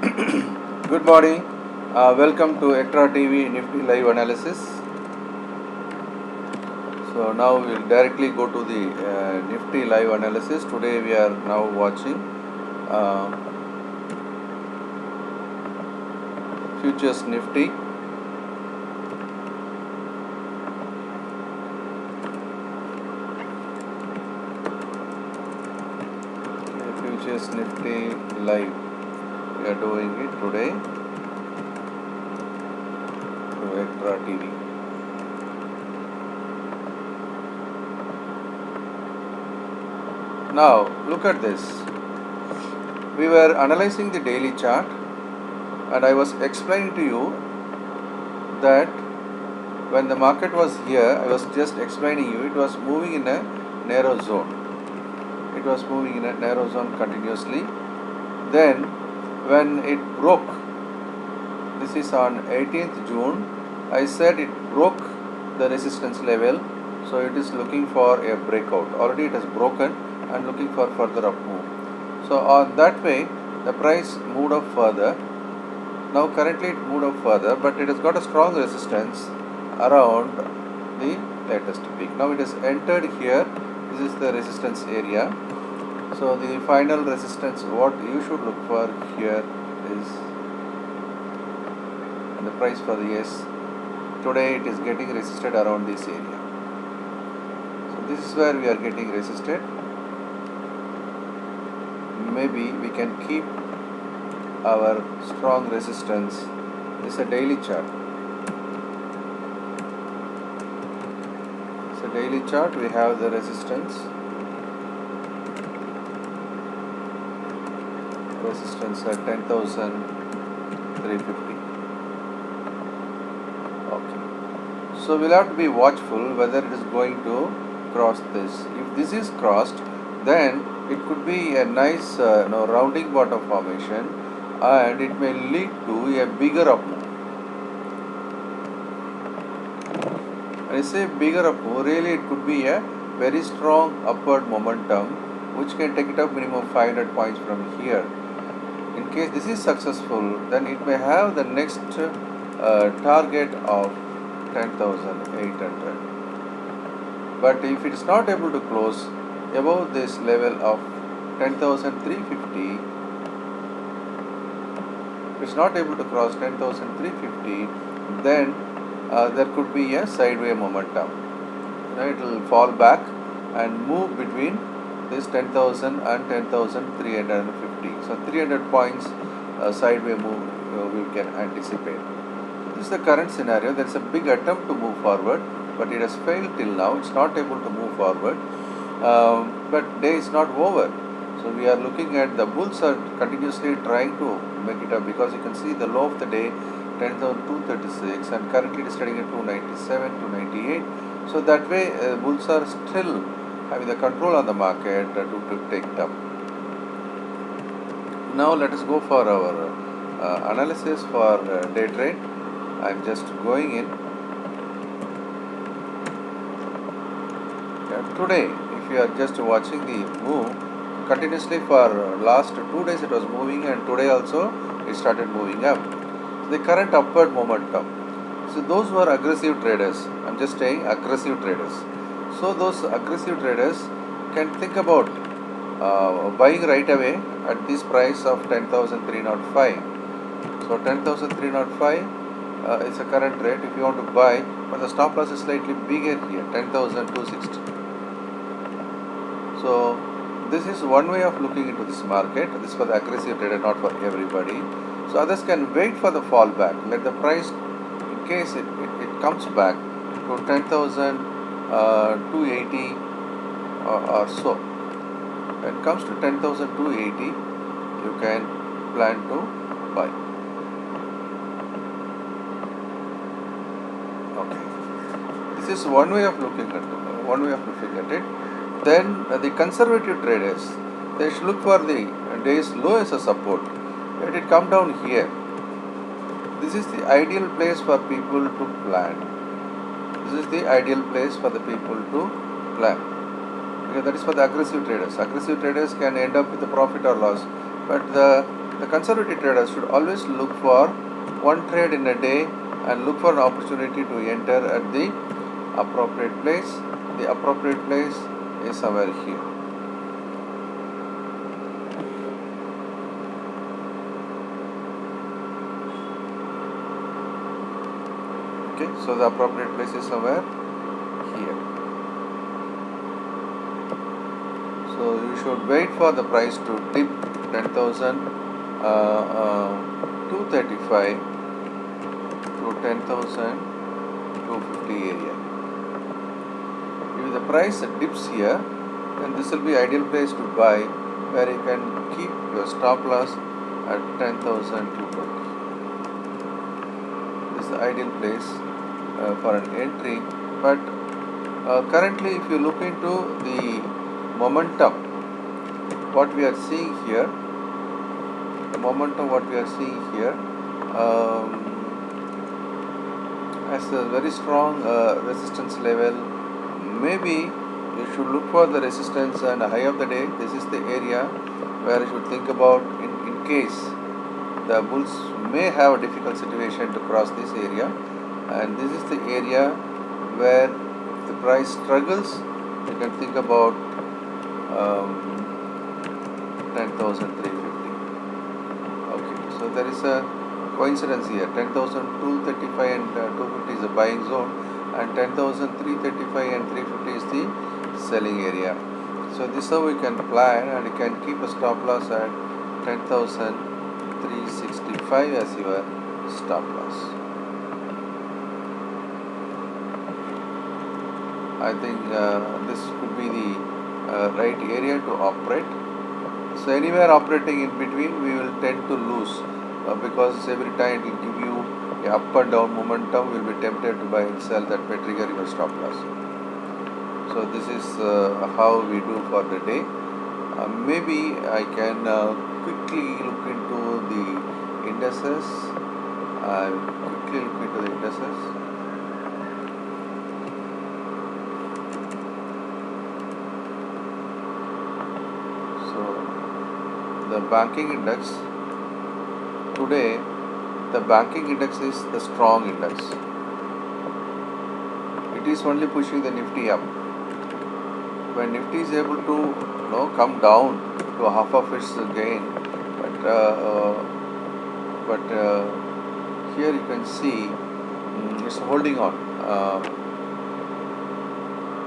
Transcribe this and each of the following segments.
Good morning. Welcome to ECTRA TV Nifty live analysis. So now we'll directly go to the Nifty live analysis. Today we are now watching uh, futures Nifty. Futures Nifty live. We are doing it today through ECTRA TV. Now look at this. We were analyzing the daily chart and I was explaining to you that when the market was here, I was just explaining you, it was moving in a narrow zone. It was moving in a narrow zone continuously. Then when it broke, this is on 18th June, I said it broke the resistance level, so it is looking for a breakout. Already it has broken and looking for further up move. So on that way the price moved up further. Now currently it moved up further, but it has got a strong resistance around the latest peak. Now it has entered here. This is the resistance area. So the final resistance, what you should look for here is the price for the S. Today it is getting resisted around this area. So this is where we are getting resisted. Maybe we can keep our strong resistance. This is a daily chart. It's a daily chart. We have the resistance. Resistance at 10,350. Okay. So we'll have to be watchful whether it is going to cross this. If this is crossed, then it could be a nice rounding bottom formation and it may lead to a bigger up move. When I say bigger up move, really it could be a very strong upward momentum which can take it up minimum 500 points from here. In case this is successful, then it may have the next target of 10,800. But if it is not able to close above this level of 10,350, if it's not able to cross 10,350, then there could be a sideways momentum. It will fall back and move between this 10,000 and 10,350. So 300 points sideways move we can anticipate. This is the current scenario. There is a big attempt to move forward, but it has failed till now. It's not able to move forward. But day is not over. So we are looking at the bulls are continuously trying to make it up, because you can see the low of the day 10,236 and currently it is trading at 297, 298. So that way bulls are still having the control on the market to take it up. Now let us go for our analysis for day trade. I am just going in. Today, if you are just watching the move, continuously for last 2 days it was moving, and today also it started moving up. The current upward momentum. So those were aggressive traders. I am just saying aggressive traders. So those aggressive traders can think about buying right away at this price of 10,305. So 10,305 is a current rate if you want to buy, but the stop loss is slightly bigger here, 10,260. So this is one way of looking into this market. This is for the aggressive trader, not for everybody. So others can wait for the fallback. Let the price, in case it comes back to 10,280 or so. When it comes to 10,280, you can plan to buy. Okay. This is one way of looking at it. Then the conservative traders, they should look for the day's low as a support. Let it come down here. This is the ideal place for people to plan. This is the ideal place for the people to plan. Okay, that is for the aggressive traders. Aggressive traders can end up with a profit or loss, but the the conservative traders should always look for one trade in a day and look for an opportunity to enter at the appropriate place. The appropriate place is somewhere here. Okay, so the appropriate place is somewhere here. So you should wait for the price to dip 10,235 to 10,250 area. If the price dips here, then this will be ideal place to buy, where you can keep your stop loss at 10,220. This is the ideal place for an entry. But currently, if you look into the momentum, what we are seeing here, has a very strong resistance level. Maybe you should look for the resistance and high of the day. This is the area where you should think about in case the bulls may have a difficult situation to cross this area, and this is the area where if the price struggles, you can think about 10,350. Okay, so there is a coincidence here. 10,235 and 250 is the buying zone, and 10,335 and 350 is the selling area. So this is how we can plan, and you can keep a stop loss at 10,365 as your stop loss. I think this could be the right area to operate. So anywhere operating in between, we will tend to lose because every time it will give you a up and down momentum. We will be tempted to buy and sell. That may trigger your stop loss. So this is how we do for the day. Maybe I can quickly look into the indices. So the banking index today, the banking index is the strong index. It is only pushing the Nifty up. When Nifty is able to come down to half of its gain, but here you can see it's holding on.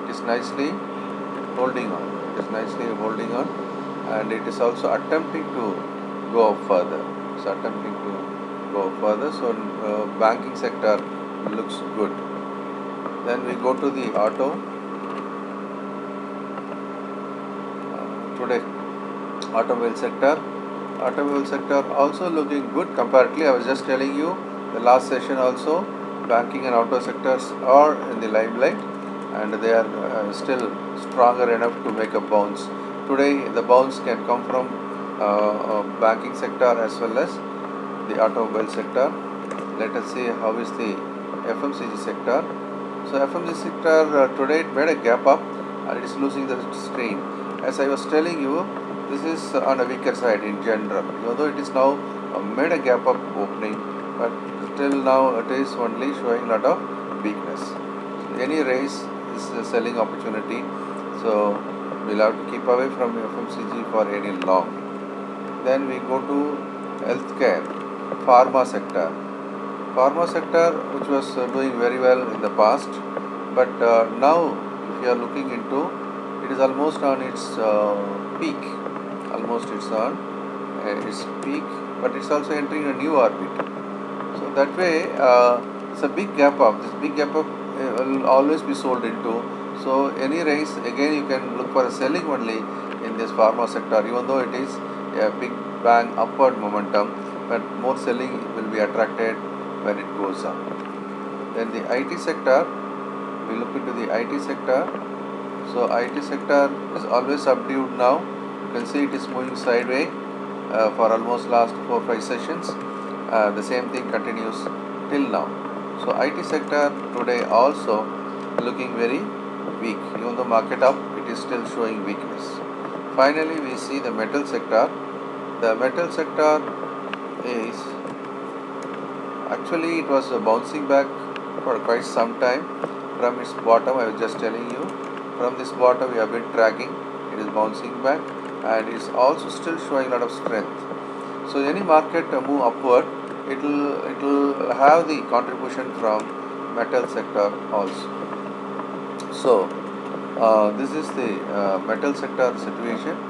It is nicely holding on. And it is also attempting to go up further. So banking sector looks good. Then we go to the automobile sector also looking good comparatively. I was just telling you the last session also, banking and auto sectors are in the limelight, and they are still stronger enough to make a bounce. Today the bounce can come from banking sector as well as the automobile sector. Let us see how is the FMCG sector. So FMCG sector today it made a gap up and it is losing the strain. As I was telling you, this is on a weaker side in general. Although it is now made a gap up opening, but still now it is only showing a lot of weakness. Any raise is a selling opportunity. So we'll have to keep away from FMCG for any long. Then we go to healthcare, pharma sector, which was doing very well in the past, but now if you are looking into, it is almost on its peak. But it's also entering a new orbit. So that way, it's a big gap up. This big gap up will always be sold into. So any raise, again you can look for a selling only in this pharma sector, even though it is a big bang upward momentum, but more selling will be attracted when it goes up. Then the IT sector, we look into the IT sector. So IT sector is always subdued now. You can see it is moving sideways for almost last 4-5 sessions. The same thing continues till now. So IT sector today also looking very weak. Even though market up, it is still showing weakness. Finally, we see the metal sector. The metal sector is actually it was bouncing back for quite some time from its bottom. I was just telling you, from this bottom we have been tracking. It is bouncing back and is also still showing a lot of strength. So any market move upward, it will have the contribution from metal sector also. So this is the metal sector situation.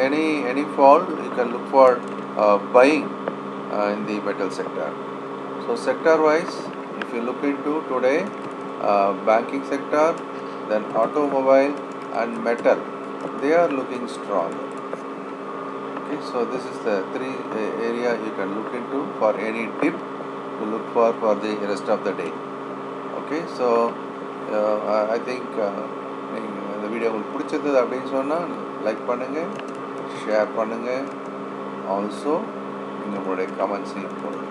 Any fall, you can look for buying in the metal sector. So sector wise, if you look into today, banking sector, then automobile and metal, they are looking strong. Okay, so this is the three area you can look into for any dip to look for the rest of the day. Okay, so I think இந்த video உங்களுக்கு பிடிச்சது அப்படின்னு சொன்னால் like பண்ணுங்கள், share பண்ணுங்கள், also நீங்கள் உங்களுடைய கமெண்ட்ஸையும் போடுங்க.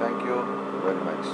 Thank you very much.